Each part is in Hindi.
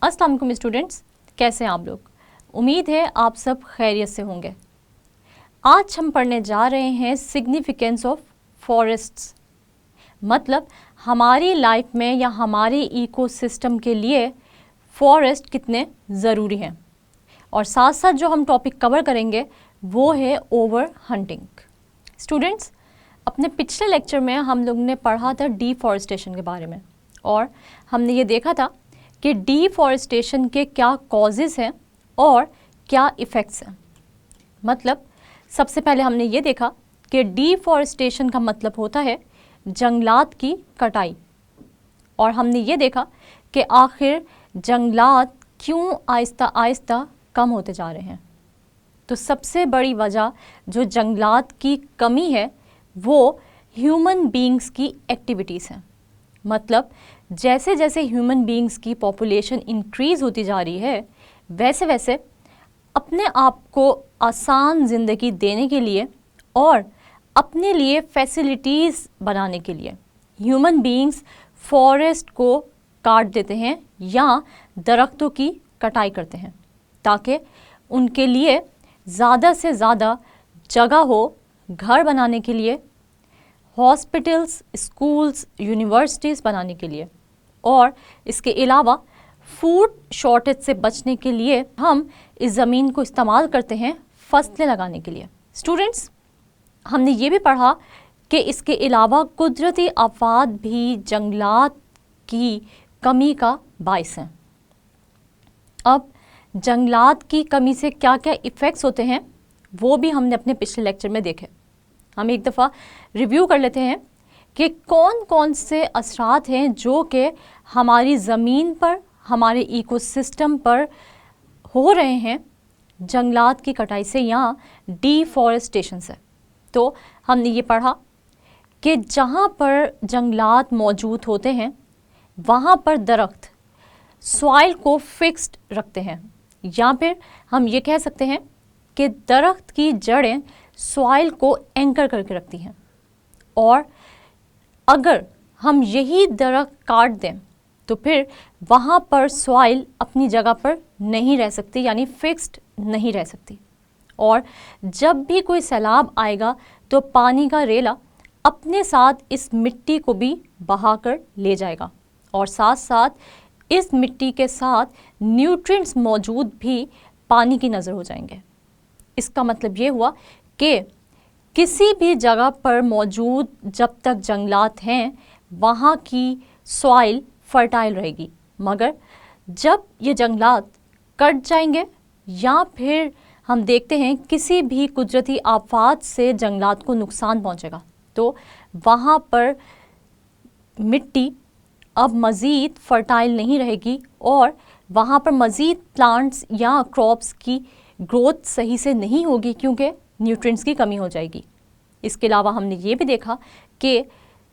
अस्सलाम वालेकुम स्टूडेंट्स, कैसे हैं आप लोग। उम्मीद है आप सब खैरियत से होंगे। आज हम पढ़ने जा रहे हैं सिग्निफिकेंस ऑफ फॉरेस्ट्स, मतलब हमारी लाइफ में या हमारे इकोसिस्टम के लिए फॉरेस्ट कितने ज़रूरी हैं। और साथ साथ जो हम टॉपिक कवर करेंगे वो है ओवर हंटिंग। स्टूडेंट्स, अपने पिछले लेक्चर में हम लोग ने पढ़ा था डिफॉरेस्टेशन के बारे में, और हमने ये देखा था कि डिफॉरेस्टेशन के क्या कॉजेज़ हैं और क्या इफ़ेक्ट्स हैं। मतलब सबसे पहले हमने ये देखा कि डिफॉरेस्टेशन का मतलब होता है जंगलात की कटाई, और हमने ये देखा कि आखिर जंगलात क्यों आहिस्ता आहिस्ता कम होते जा रहे हैं। तो सबसे बड़ी वजह जो जंगलात की कमी है वो ह्यूमन बीइंग्स की एक्टिविटीज़ हैं। मतलब जैसे जैसे ह्यूमन बीइंग्स की पॉपुलेशन इंक्रीज़ होती जा रही है, वैसे वैसे अपने आप को आसान ज़िंदगी देने के लिए और अपने लिए फैसिलिटीज़ बनाने के लिए ह्यूमन बीइंग्स फॉरेस्ट को काट देते हैं या दरख्तों की कटाई करते हैं, ताकि उनके लिए ज़्यादा से ज़्यादा जगह हो घर बनाने के लिए, हॉस्पिटल्स, स्कूल्स, यूनिवर्सिटीज़ बनाने के लिए, और इसके अलावा फूड शॉर्टेज से बचने के लिए हम इस ज़मीन को इस्तेमाल करते हैं फसलें लगाने के लिए। स्टूडेंट्स, हमने ये भी पढ़ा कि इसके अलावा कुदरती आफात भी जंगलात की कमी का बायस हैं। अब जंगलात की कमी से क्या क्या इफ़ेक्ट्स होते हैं वो भी हमने अपने पिछले लेक्चर में देखे। हम एक दफ़ा रिव्यू कर लेते हैं कि कौन कौन से असरात हैं जो कि हमारी ज़मीन पर, हमारे इकोसिस्टम पर हो रहे हैं जंगलात की कटाई से या डिफॉरेस्टेशन से। तो हमने ये पढ़ा कि जहाँ पर जंगलात मौजूद होते हैं वहाँ पर दरख्त सॉइल को फिक्स्ड रखते हैं, या फिर हम ये कह सकते हैं कि दरख्त की जड़ें सॉइल को एंकर करके रखती हैं। और अगर हम यही दरख्त काट दें तो फिर वहाँ पर सॉइल अपनी जगह पर नहीं रह सकती, यानी फिक्स्ड नहीं रह सकती। और जब भी कोई सैलाब आएगा तो पानी का रेला अपने साथ इस मिट्टी को भी बहाकर ले जाएगा, और साथ साथ इस मिट्टी के साथ न्यूट्रिएंट्स मौजूद भी पानी की नज़र हो जाएंगे। इसका मतलब ये हुआ कि किसी भी जगह पर मौजूद जब तक जंगलात हैं वहाँ की सॉइल फर्टाइल रहेगी, मगर जब ये जंगलात कट जाएंगे या फिर हम देखते हैं किसी भी कुदरती आफात से जंगलात को नुकसान पहुँचेगा, तो वहाँ पर मिट्टी अब मज़ीद फर्टाइल नहीं रहेगी और वहाँ पर मज़ीद प्लांट्स या क्रॉप्स की ग्रोथ सही से नहीं होगी, क्योंकि न्यूट्रिएंट्स की कमी हो जाएगी। इसके अलावा हमने ये भी देखा कि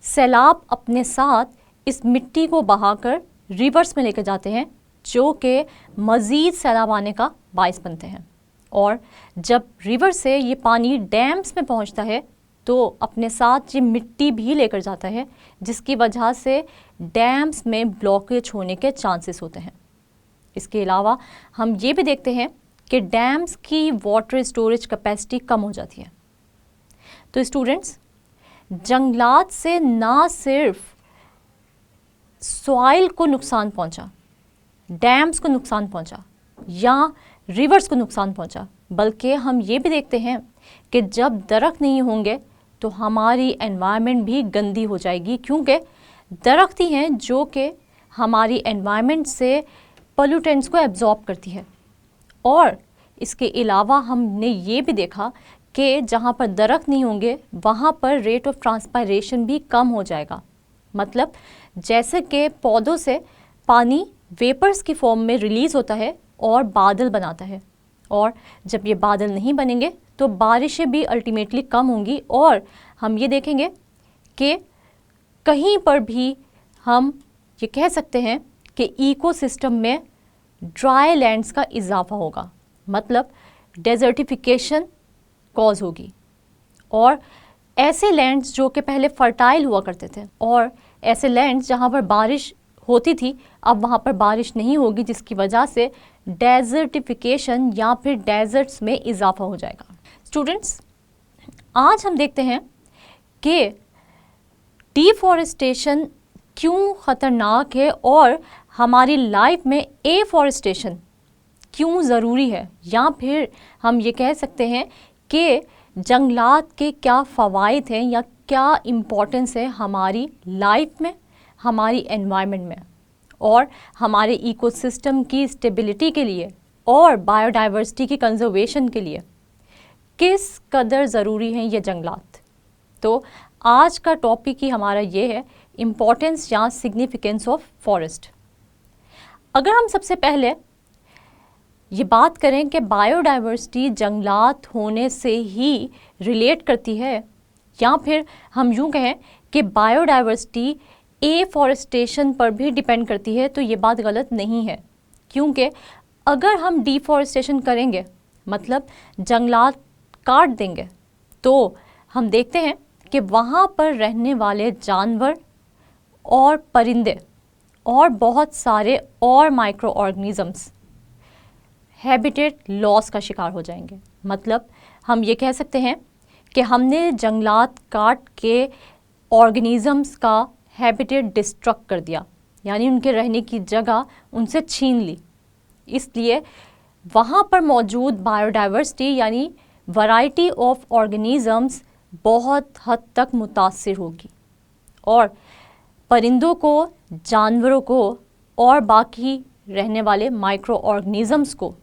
सैलाब अपने साथ इस मिट्टी को बहाकर रिवर्स में लेकर जाते हैं, जो कि मज़ीद सैलाब आने का बायस बनते हैं। और जब रिवर से ये पानी डैम्स में पहुंचता है तो अपने साथ ये मिट्टी भी लेकर जाता है, जिसकी वजह से डैम्स में ब्लॉकेज होने के चांसेस होते हैं। इसके अलावा हम ये भी देखते हैं कि डैम्स की वाटर स्टोरेज कैपेसिटी कम हो जाती है। तो स्टूडेंट्स, जंगलात से ना सिर्फ सॉइल को नुकसान पहुंचा, डैम्स को नुकसान पहुंचा या रिवर्स को नुकसान पहुंचा, बल्कि हम ये भी देखते हैं कि जब दरख्त नहीं होंगे तो हमारी एनवायरनमेंट भी गंदी हो जाएगी, क्योंकि दरख्त ही हैं जो कि हमारी एनवायरनमेंट से पोल्यूटेंट्स को एब्जॉर्ब करती है। और इसके अलावा हमने ये भी देखा कि जहाँ पर दरख्त नहीं होंगे वहाँ पर रेट ऑफ ट्रांसपायरेशन भी कम हो जाएगा। मतलब जैसे कि पौधों से पानी वेपर्स की फॉर्म में रिलीज़ होता है और बादल बनाता है, और जब ये बादल नहीं बनेंगे तो बारिशें भी अल्टीमेटली कम होंगी, और हम ये देखेंगे कि कहीं पर भी हम ये कह सकते हैं कि इकोसिस्टम में ड्राई लैंड्स का इजाफा होगा, मतलब डेजर्टिफिकेशन कॉज होगी। और ऐसे लैंड्स जो कि पहले फर्टाइल हुआ करते थे और ऐसे लैंड्स जहाँ पर बारिश होती थी अब वहाँ पर बारिश नहीं होगी, जिसकी वजह से डेजर्टिफिकेशन या फिर डेजर्ट्स में इजाफा हो जाएगा। स्टूडेंट्स, आज हम देखते हैं कि डिफॉरेस्टेशन क्यों ख़तरनाक है और हमारी लाइफ में एफॉरेस्टेशन क्यों ज़रूरी है, या फिर हम ये कह सकते हैं कि जंगलात के क्या फ़वाइद हैं या क्या इम्पोर्टेंस है हमारी लाइफ में, हमारी एनवायरनमेंट में और हमारे इकोसिस्टम की स्टेबिलिटी के लिए और बायोडाइवर्सिटी की कंजर्वेशन के लिए किस कदर ज़रूरी हैं ये जंगलात। तो आज का टॉपिक ही हमारा ये है, इम्पोर्टेंस या सिग्निफिकेंस ऑफ फॉरेस्ट। अगर हम सबसे पहले ये बात करें कि बायोडाइवर्सिटी जंगलात होने से ही रिलेट करती है या फिर हम यूँ कहें कि बायोडाइवर्सिटी एफॉरेस्टेशन पर भी डिपेंड करती है, तो ये बात गलत नहीं है। क्योंकि अगर हम डिफॉरेस्टेशन करेंगे मतलब जंगलात काट देंगे, तो हम देखते हैं कि वहाँ पर रहने वाले जानवर और परिंदे और बहुत सारे और माइक्रो ऑर्गेनिजम्स हैबिटेट लॉस का शिकार हो जाएंगे। मतलब हम ये कह सकते हैं कि हमने जंगलात काट के ऑर्गेनिजम्स का हैबिटेट डिस्ट्रक्ट कर दिया, यानी उनके रहने की जगह उनसे छीन ली। इसलिए वहाँ पर मौजूद बायोडाइवर्सिटी यानी वैरायटी ऑफ ऑर्गेनिजम्स बहुत हद तक मुतासिर होगी और परिंदों को, जानवरों को और बाकी रहने वाले माइक्रो ऑर्गेनिजम्स को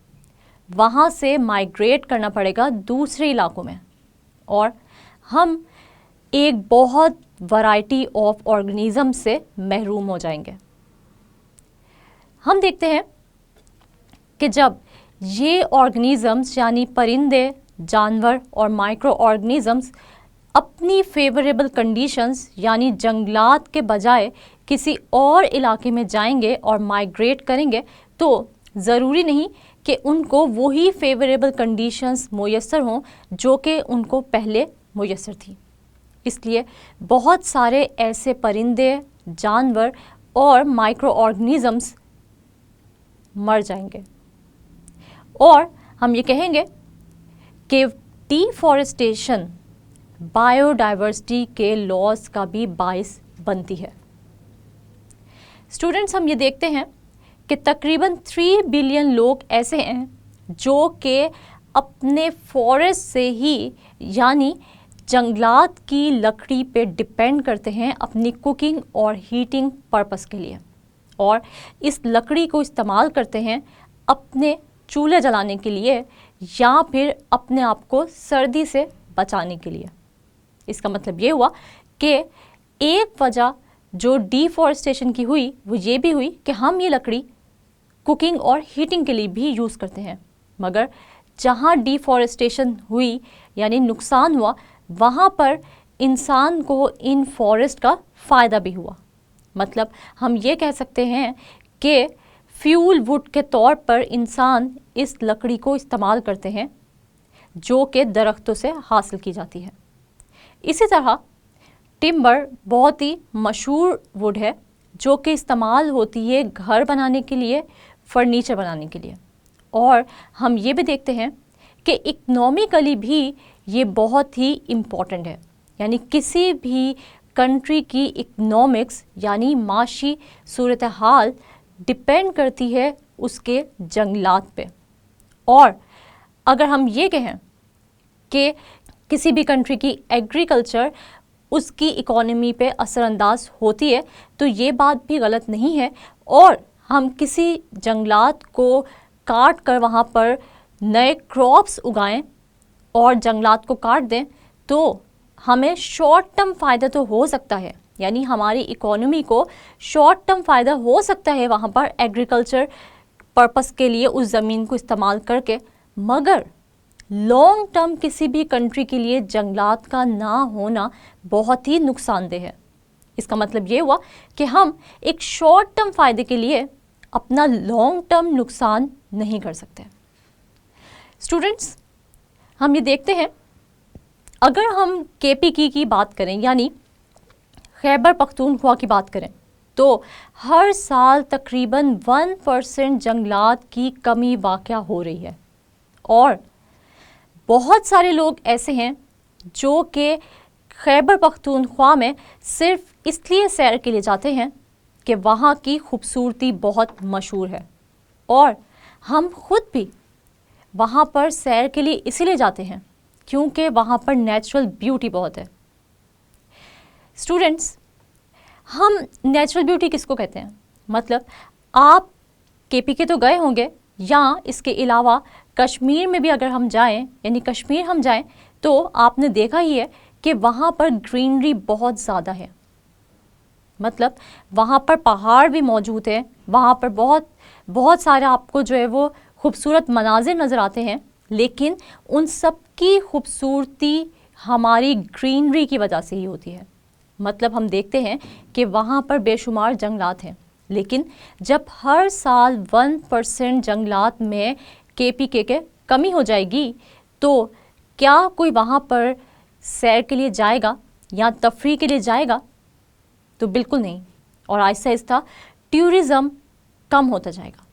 वहाँ से माइग्रेट करना पड़ेगा दूसरे इलाकों में और हम एक बहुत वैरायटी ऑफ ऑर्गेनिज्म से महरूम हो जाएंगे। हम देखते हैं कि जब ये ऑर्गेनिजम्स यानी परिंदे, जानवर और माइक्रो ऑर्गेनिजम्स अपनी फेवरेबल कंडीशंस यानी जंगलात के बजाय किसी और इलाके में जाएंगे और माइग्रेट करेंगे, तो ज़रूरी नहीं कि उनको वही फेवरेबल कंडीशंस मुयस्सर हों जो कि उनको पहले मुयस्सर थी। इसलिए बहुत सारे ऐसे परिंदे, जानवर और माइक्रो ऑर्गेनिजम्स मर जाएंगे और हम ये कहेंगे कि डिफॉरेस्टेशन बायोडाइवर्सिटी के लॉस का भी बाइस बनती है। स्टूडेंट्स, हम ये देखते हैं कि तकरीबन 3 बिलियन लोग ऐसे हैं जो कि अपने फॉरेस्ट से ही यानी जंगलात की लकड़ी पे डिपेंड करते हैं अपनी कुकिंग और हीटिंग पर्पस के लिए और इस लकड़ी को इस्तेमाल करते हैं अपने चूल्हे जलाने के लिए या फिर अपने आप को सर्दी से बचाने के लिए। इसका मतलब ये हुआ कि एक वजह जो डिफॉरेस्टेशन की हुई वो ये भी हुई कि हम ये लकड़ी कुकिंग और हीटिंग के लिए भी यूज़ करते हैं, मगर जहाँ डिफॉरेस्टेशन हुई यानी नुकसान हुआ वहाँ पर इंसान को इन फॉरेस्ट का फ़ायदा भी हुआ। मतलब हम ये कह सकते हैं कि फ्यूल वुड के तौर पर इंसान इस लकड़ी को इस्तेमाल करते हैं जो कि दरख्तों से हासिल की जाती है। इसी तरह टिम्बर बहुत ही मशहूर वुड है जो कि इस्तेमाल होती है घर बनाने के लिए, फर्नीचर बनाने के लिए और हम ये भी देखते हैं कि इकनॉमिकली भी ये बहुत ही इम्पॉर्टेंट है। यानी किसी भी कंट्री की इकनॉमिक्स यानी माशी सूरत हाल डिपेंड करती है उसके जंगलात पे। और अगर हम ये कहें कि किसी भी कंट्री की एग्रीकल्चर उसकी इकोनॉमी पे असरअंदाज होती है, तो ये बात भी गलत नहीं है। और हम किसी जंगलात को काट कर वहाँ पर नए क्रॉप्स उगाएं और जंगलात को काट दें तो हमें शॉर्ट टर्म फ़ायदा तो हो सकता है, यानी हमारी इकोनॉमी को शॉर्ट टर्म फ़ायदा हो सकता है वहाँ पर एग्रीकल्चर पर्पस के लिए उस ज़मीन को इस्तेमाल करके, मगर लॉन्ग टर्म किसी भी कंट्री के लिए जंगलात का ना होना बहुत ही नुकसानदेह है। इसका मतलब ये हुआ कि हम एक शॉर्ट टर्म फ़ायदे के लिए अपना लॉन्ग टर्म नुकसान नहीं कर सकते। स्टूडेंट्स, हम ये देखते हैं अगर हम केपीके की बात करें यानी खैबर पख्तूनख्वा की बात करें तो हर साल तकरीबन 1% जंगलात की कमी वाक़या हो रही है। और बहुत सारे लोग ऐसे हैं जो कि खैबर पख्तूनख्वा में सिर्फ इसलिए सैर के लिए जाते हैं कि वहाँ की खूबसूरती बहुत मशहूर है, और हम खुद भी वहाँ पर सैर के लिए इसीलिए जाते हैं क्योंकि वहाँ पर नेचुरल ब्यूटी बहुत है। स्टूडेंट्स, हम नेचुरल ब्यूटी किसको कहते हैं? मतलब आप केपीके तो गए होंगे, या इसके अलावा कश्मीर में भी अगर हम जाएं, यानी कश्मीर हम जाएं, तो आपने देखा ही है कि वहाँ पर ग्रीनरी बहुत ज़्यादा है। मतलब वहाँ पर पहाड़ भी मौजूद है, वहाँ पर बहुत सारे आपको जो है वो खूबसूरत मनाजिर नज़र आते हैं, लेकिन उन सब की खूबसूरती हमारी ग्रीनरी की वजह से ही होती है। मतलब हम देखते हैं कि वहाँ पर बेशुमार जंगलात हैं, लेकिन जब हर साल 1% जंगलात में केपीके के कमी हो जाएगी, तो क्या कोई वहाँ पर सैर के लिए जाएगा या तफरीह के लिए जाएगा? तो बिल्कुल नहीं। और आहिस्ता आहिस्ता टूरिज़्म कम होता जाएगा।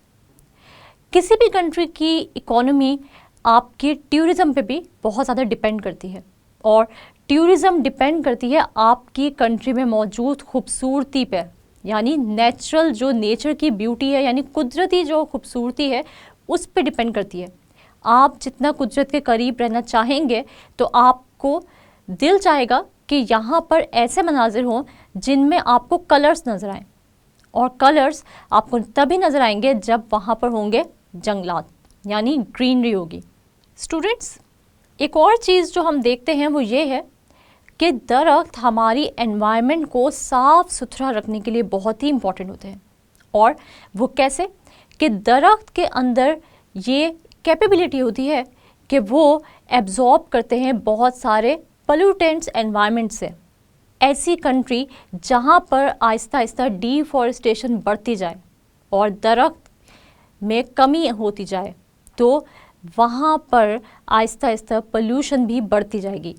किसी भी कंट्री की इकोनॉमी आपकी टूरिज़्म पे भी बहुत ज़्यादा डिपेंड करती है, और टूरिज़्म डिपेंड करती है आपकी कंट्री में मौजूद खूबसूरती पे, यानी नेचुरल जो नेचर की ब्यूटी है, यानी कुदरती जो खूबसूरती है, उस पे डिपेंड करती है। आप जितना कुदरत के करीब रहना चाहेंगे तो आपको दिल चाहेगा कि यहाँ पर ऐसे मनाजिर हों जिनमें आपको कलर्स नज़र आएँ, और कलर्स आपको तभी नज़र आएंगे जब वहाँ पर होंगे जंगलात, यानी ग्रीनरी होगी। स्टूडेंट्स, एक और चीज़ जो हम देखते हैं वो ये है कि दरख्त हमारी एनवायरनमेंट को साफ़ सुथरा रखने के लिए बहुत ही इम्पॉर्टेंट होते हैं। और वो कैसे? कि दरख्त के अंदर ये कैपेबिलिटी होती है कि वो एब्जॉर्ब करते हैं बहुत सारे पोल्यूटेंट्स एनवायरनमेंट से। ऐसी कंट्री जहाँ पर आहिस्ता आहिस्ता डिफॉरेस्टेशन बढ़ती जाए और दरख्त में कमी होती जाए, तो वहाँ पर आहिस्ता आहिस्ता पोल्यूशन भी बढ़ती जाएगी।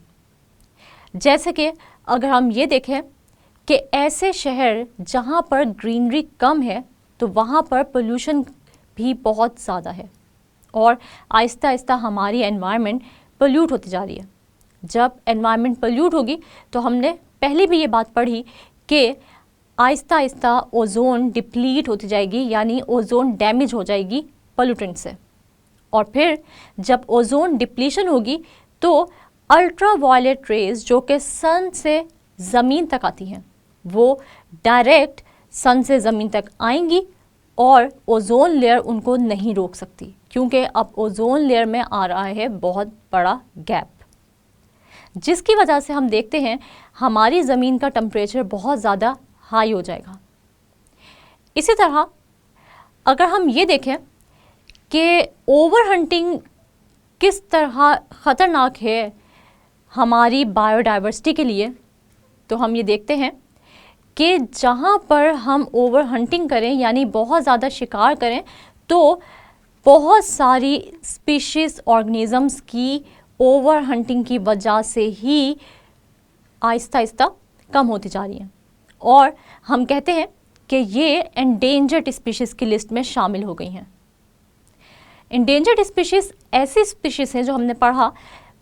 जैसे कि अगर हम ये देखें कि ऐसे शहर जहाँ पर ग्रीनरी कम है, तो वहाँ पर पोल्यूशन भी बहुत ज़्यादा है, और आहिस्ता आहिस्ता हमारी एनवायरनमेंट पोल्यूट होती जा रही है। जब एनवायरनमेंट पोल्यूट होगी तो हमने पहले भी ये बात पढ़ी कि आहिस्ता आहिस्ता ओजोन डिप्लीट होती जाएगी, यानी ओजोन डैमेज हो जाएगी पोल्यूटेंट से। और फिर जब ओजोन डिप्लीशन होगी तो अल्ट्रा वायलेट रेज जो कि सन से ज़मीन तक आती हैं, वो डायरेक्ट सन से ज़मीन तक आएंगी, और ओजोन लेयर उनको नहीं रोक सकती, क्योंकि अब ओजोन लेयर में आ रहा है बहुत बड़ा गैप, जिसकी वजह से हम देखते हैं हमारी ज़मीन का टेम्परेचर बहुत ज़्यादा हाई हो जाएगा। इसी तरह अगर हम ये देखें कि ओवर हंटिंग किस तरह ख़तरनाक है हमारी बायोडाइवर्सिटी के लिए, तो हम ये देखते हैं कि जहाँ पर हम ओवर हंटिंग करें, यानी बहुत ज़्यादा शिकार करें, तो बहुत सारी स्पीशीज़ ऑर्गेनिज़म्स की ओवर हंटिंग की वजह से ही आहिस्ता आहिस्ता कम होती जा रही हैं, और हम कहते हैं कि ये एंडेंजर्ड स्पीशीज़ की लिस्ट में शामिल हो गई हैं। एंडेंजर्ड स्पीशीज़ ऐसी स्पीशीज़ हैं जो हमने पढ़ा,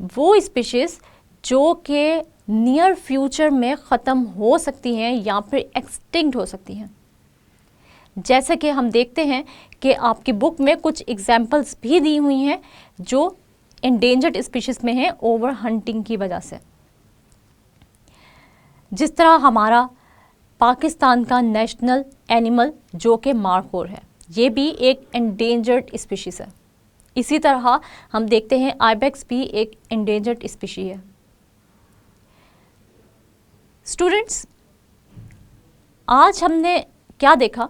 वो स्पीशीज़ जो कि नियर फ्यूचर में ख़त्म हो सकती हैं या फिर एक्सटिंक्ट हो सकती हैं। जैसे कि हम देखते हैं कि आपकी बुक में कुछ एग्जाम्पल्स भी दी हुई हैं जो एंडेंजर्ड स्पीशीज़ में हैं ओवर हंटिंग की वजह से। जिस तरह हमारा पाकिस्तान का नेशनल एनिमल जो कि मारखोर है, ये भी एक एंडेंजर्ड स्पीशीज़ है। इसी तरह हम देखते हैं आइबेक्स भी एक एंडेंजर्ड स्पीशी है। स्टूडेंट्स, आज हमने क्या देखा?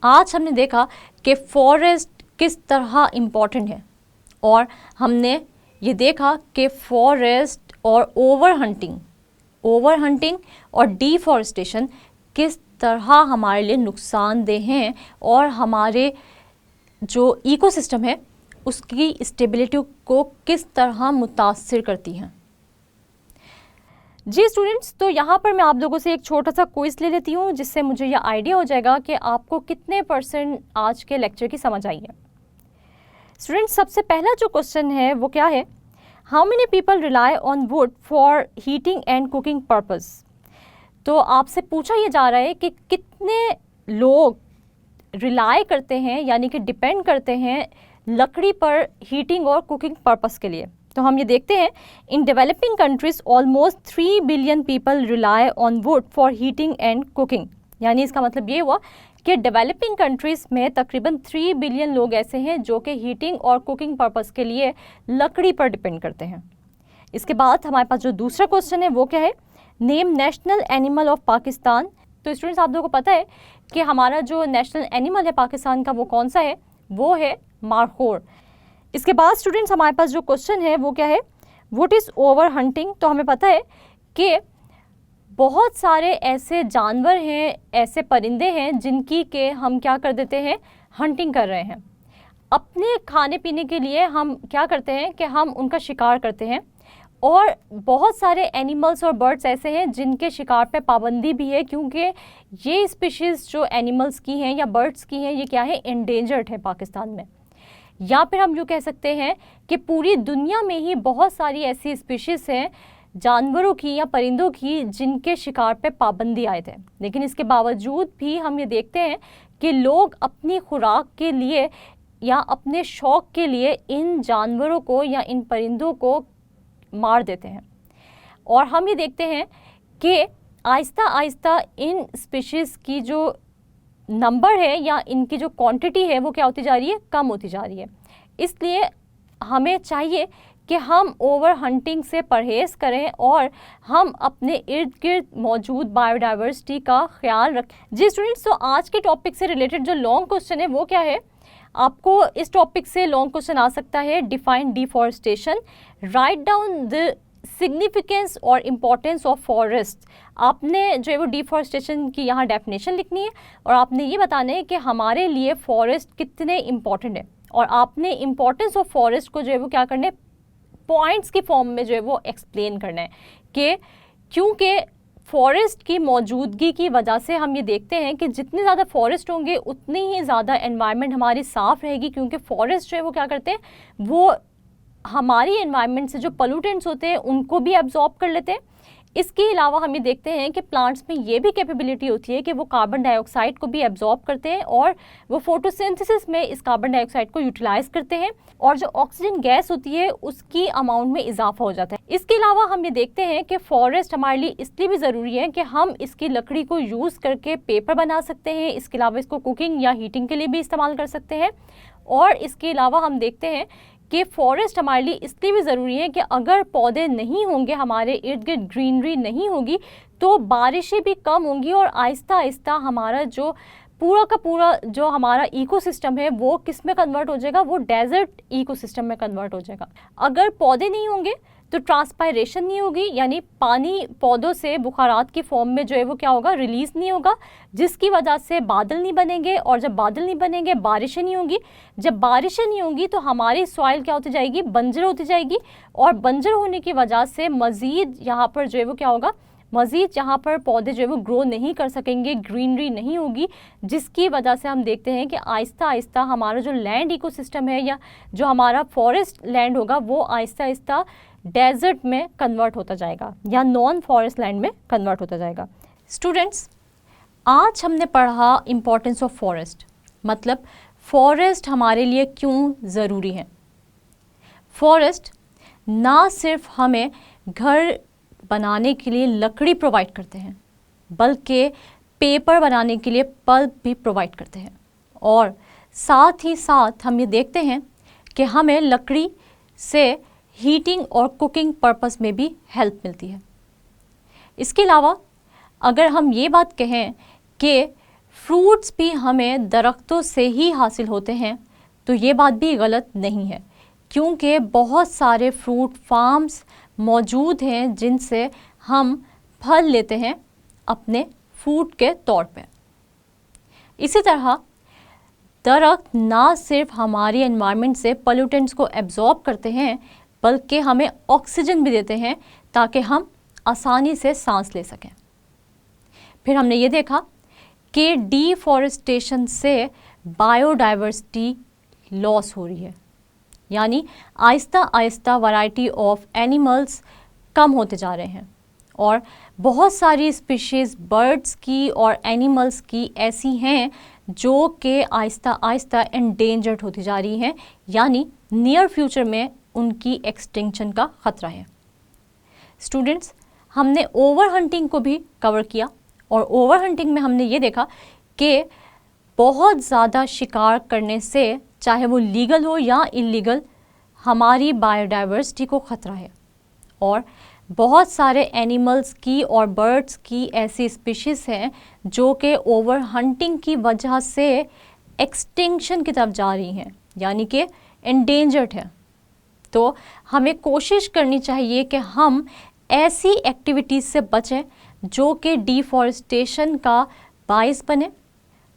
आज हमने देखा कि फॉरेस्ट किस तरह इम्पॉर्टेंट है, और हमने ये देखा कि फॉरेस्ट और ओवर हंटिंग और डिफॉरेस्टेशन किस तरह हमारे लिए नुकसानदेह हैं और हमारे जो इकोसिस्टम है उसकी स्टेबिलिटी को किस तरह मुतासिर करती हैं। जी स्टूडेंट्स, तो यहाँ पर मैं आप लोगों से एक छोटा सा क्विज ले लेती हूँ जिससे मुझे यह आइडिया हो जाएगा कि आपको कितने % आज के लेक्चर की समझ आई है। स्टूडेंट्स, सबसे पहला जो क्वेश्चन है वो क्या है? How many people rely on would for heating and cooking purpose. तो आपसे पूछा ये जा रहा है कि कितने लोग रिलाई करते हैं यानी कि डिपेंड करते हैं लकड़ी पर हीटिंग और कुकिंग पर्पस के लिए। तो हम ये देखते हैं, in developing countries almost 3 billion people rely on would for heating and cooking. यानी इसका मतलब ये हुआ कि डेवलपिंग कंट्रीज़ में तकरीबन 3 बिलियन लोग ऐसे हैं जो कि हीटिंग और कुकिंग पर्पस के लिए लकड़ी पर डिपेंड करते हैं। इसके बाद हमारे पास जो दूसरा क्वेश्चन है वो क्या है? Name national animal of Pakistan. तो स्टूडेंट्स, आप लोगों को पता है कि हमारा जो नेशनल एनिमल है पाकिस्तान का वो कौन सा है? वो है मारखोर। इसके बाद स्टूडेंट्स, हमारे पास जो क्वेश्चन है वो क्या है? What is over hunting. तो हमें पता है कि बहुत सारे ऐसे जानवर हैं, ऐसे परिंदे हैं जिनकी के हम क्या कर देते हैं? हंटिंग कर रहे हैं। अपने खाने पीने के लिए हम क्या करते हैं कि हम उनका शिकार करते हैं। और बहुत सारे एनिमल्स और बर्ड्स ऐसे हैं जिनके शिकार पे पाबंदी भी है, क्योंकि ये स्पीशीज़ जो एनिमल्स की हैं या बर्ड्स की हैं ये क्या है? एंडेंजर्ड है पाकिस्तान में। या फिर हम यूँ कह सकते हैं कि पूरी दुनिया में ही बहुत सारी ऐसी स्पीशीज़ हैं जानवरों की या परिंदों की जिनके शिकार पे पाबंदी आए थे। लेकिन इसके बावजूद भी हम ये देखते हैं कि लोग अपनी खुराक के लिए या अपने शौक़ के लिए इन जानवरों को या इन परिंदों को मार देते हैं। और हम ये देखते हैं कि आहिस्ता आहिस्ता इन स्पीशीज़ की जो नंबर है या इनकी जो क्वांटिटी है वो क्या होती जा रही है? कम होती जा रही है। इसलिए हमें चाहिए कि हम ओवर हंटिंग से परहेज़ करें और हम अपने इर्द गिर्द मौजूद बायोडाइवर्सिटी का ख्याल रखें। जी स्टूडेंट्स, तो आज के टॉपिक से रिलेटेड जो लॉन्ग क्वेश्चन है वो क्या है? आपको इस टॉपिक से लॉन्ग क्वेश्चन आ सकता है, define deforestation, write down the significance और इम्पोर्टेंस ऑफ फॉरेस्ट। आपने जो है वो डिफॉरेस्टेशन की यहाँ डेफिनेशन लिखनी है और आपने ये बताना है कि हमारे लिए फॉरेस्ट कितने इम्पॉर्टेंट है, और आपने इम्पोर्टेंस ऑफ फॉरेस्ट को जो है वो क्या करना है? पॉइंट्स की फॉर्म में जो है वो एक्सप्लेन करना है कि क्योंकि फॉरेस्ट की मौजूदगी की वजह से हम ये देखते हैं कि जितने ज़्यादा फॉरेस्ट होंगे उतनी ही ज़्यादा एनवायरनमेंट हमारी साफ़ रहेगी, क्योंकि फॉरेस्ट जो है वो क्या करते हैं? वो हमारी एनवायरनमेंट से जो पोल्यूटेंट्स होते हैं उनको भी एब्जॉर्ब कर लेते हैं। इसके अलावा हम ये देखते हैं कि प्लांट्स में ये भी कैपेबिलिटी होती है कि वो कार्बन डाइऑक्साइड को भी एब्जॉर्ब करते हैं और वो फोटोसिंथेसिस में इस कार्बन डाइऑक्साइड को यूटिलाइज करते हैं, और जो ऑक्सीजन गैस होती है उसकी अमाउंट में इजाफा हो जाता है। इसके अलावा हम ये देखते हैं कि फॉरेस्ट हमारे लिए इसलिए भी ज़रूरी है कि हम इसकी लकड़ी को यूज़ करके पेपर बना सकते हैं। इसके अलावा इसको कुकिंग या हीटिंग के लिए भी इस्तेमाल कर सकते हैं। और इसके अलावा हम देखते हैं कि फॉरेस्ट हमारे लिए इसलिए भी ज़रूरी है कि अगर पौधे नहीं होंगे, हमारे इर्द गिर्द ग्रीनरी नहीं होगी, तो बारिशें भी कम होंगी और आहिस्ता आहिस्ता हमारा जो पूरा का पूरा जो हमारा इकोसिस्टम है वो किस में कन्वर्ट हो जाएगा? वो डेजर्ट इकोसिस्टम में कन्वर्ट हो जाएगा। अगर पौधे नहीं होंगे तो ट्रांसपायरेशन नहीं होगी, यानी पानी पौधों से बुखारात की फॉर्म में जो है वो क्या होगा? रिलीज़ नहीं होगा, जिसकी वजह से बादल नहीं बनेंगे, और जब बादल नहीं बनेंगे बारिशें नहीं होंगी। जब बारिशें नहीं होंगी तो हमारी सॉइल क्या होती जाएगी? बंजर होती जाएगी, और बंजर होने की वजह से मज़ीद यहाँ पर जो है वो क्या होगा? मज़ीद यहाँ पर पौधे जो है वो ग्रो नहीं कर सकेंगे, ग्रीनरी नहीं होगी, जिसकी वजह से हम देखते हैं कि आहिस्ता आहिस्ता हमारा जो लैंड इकोसिस्टम है या जो हमारा फॉरेस्ट लैंड होगा वो आहिस्ता आहिस्ता डेजर्ट में कन्वर्ट होता जाएगा या नॉन फॉरेस्ट लैंड में कन्वर्ट होता जाएगा। स्टूडेंट्स, आज हमने पढ़ा इम्पोर्टेंस ऑफ फॉरेस्ट, मतलब फॉरेस्ट हमारे लिए क्यों ज़रूरी है। फॉरेस्ट ना सिर्फ हमें घर बनाने के लिए लकड़ी प्रोवाइड करते हैं, बल्कि पेपर बनाने के लिए पल्प भी प्रोवाइड करते हैं, और साथ ही साथ हम ये देखते हैं कि हमें लकड़ी से हीटिंग और कुकिंग पर्पस में भी हेल्प मिलती है। इसके अलावा अगर हम ये बात कहें कि फ्रूट्स भी हमें दरख्तों से ही हासिल होते हैं, तो ये बात भी गलत नहीं है, क्योंकि बहुत सारे फ्रूट फार्म्स मौजूद हैं जिनसे हम फल लेते हैं अपने फूड के तौर पे। इसी तरह दरख्त ना सिर्फ हमारी एनवायरनमेंट से पोल्यूटेंट्स को एब्जॉर्ब करते हैं, बल्कि हमें ऑक्सीजन भी देते हैं ताकि हम आसानी से सांस ले सकें। फिर हमने ये देखा कि डिफॉरेस्टेशन से बायोडाइवर्सिटी लॉस हो रही है, यानी Aahista Aahista variety of animals कम होते जा रहे हैं और बहुत सारी स्पीशीज़ बर्ड्स की और एनिमल्स की ऐसी हैं जो कि आहिस्ता आहिस्ता एंडेंजर्ड होती जा रही हैं, यानी नियर फ्यूचर में उनकी एक्सटिंक्शन का ख़तरा है। स्टूडेंट्स, हमने ओवर हंटिंग को भी कवर किया और ओवर हंटिंग में हमने ये देखा कि बहुत ज़्यादा शिकार करने से, चाहे वो लीगल हो या इलीगल, हमारी बायोडाइवर्सिटी को ख़तरा है और बहुत सारे एनिमल्स की और बर्ड्स की ऐसी स्पीशीज़ हैं जो कि ओवर हंटिंग की वजह से एक्सटिंक्शन की तरफ जा रही हैं, यानी कि एंडेंजर्ड है। तो हमें कोशिश करनी चाहिए कि हम ऐसी एक्टिविटीज़ से बचें जो कि डिफॉरेस्टेशन का बाइस बने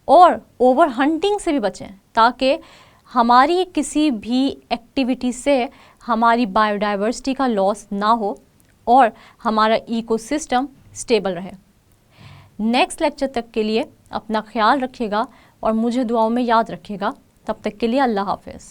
और ओवर हंटिंग से भी बचें, ताकि हमारी किसी भी एक्टिविटी से हमारी बायोडाइवर्सिटी का लॉस ना हो और हमारा इकोसिस्टम स्टेबल रहे। नेक्स्ट लेक्चर तक के लिए अपना ख्याल रखिएगा और मुझे दुआओं में याद रखिएगा। तब तक के लिए अल्लाह हाफ़िज़।